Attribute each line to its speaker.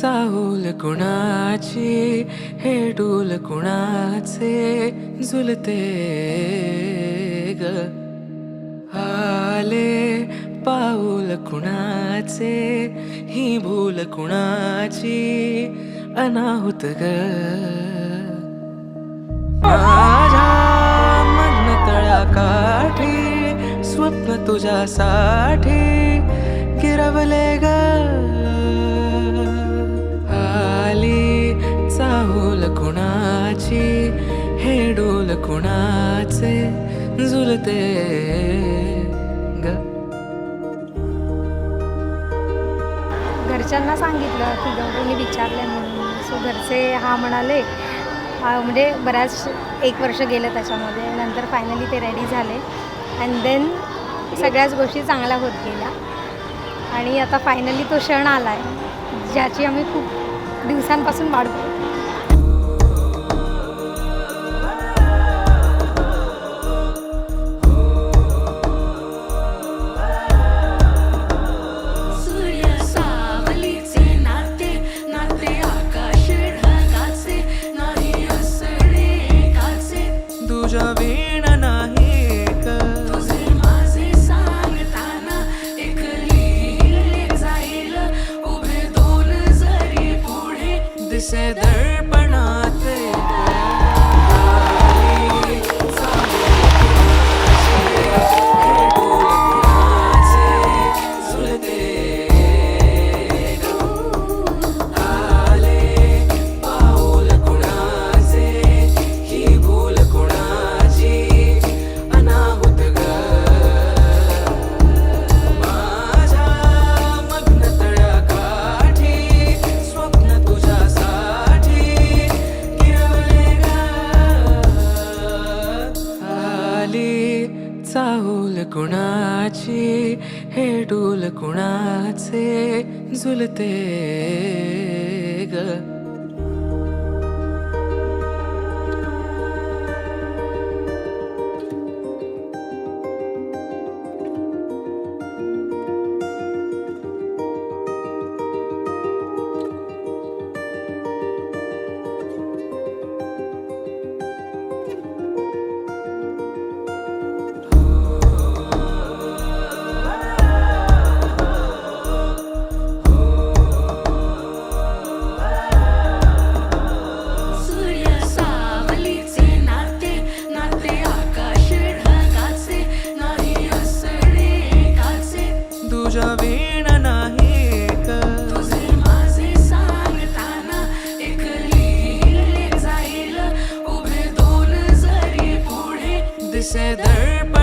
Speaker 1: चाहूल कुणाची हे डूल कुणाचे झुलते ग आले पाऊल कुणाचे ही भूल कुणाची अनाहुत ग माझ्या मग्न तळाकाठी स्वप्न तुझ्यासाठी गिरवले ग आली चाहूल कुणाची हे डोल कुणाचे झुलते ग
Speaker 2: घरच्यांना सांगितलं की गौरवने विचारलं म्हणून. सो घरचे हा म्हणाले. म्हणजे बऱ्याच 1 वर्ष गेलं त्याच्यामध्ये. नंतर फायनली ते रेडी झाले अँड देन सगळ्याच गोष्टी चांगल्या होत गेल्या आणि आता फायनली तो क्षण आला आहे ज्याची आम्ही खूप दिवसांपासून वाट बघतो.
Speaker 1: तुझ्या वीण नाही ग
Speaker 3: तुझे माझे सांगताना एक लिहिले जाईल उभे दोन जरी पुढे
Speaker 1: दिसे दर्पणात चाहूल कुणाची हे डूल कुणाचे झुलते ग तुझ्या वीण नाही ग
Speaker 3: तुझे माझे सांगताना एक लिहिले जाईल उभे दोन जरी पुढे
Speaker 1: दिसे दर्पण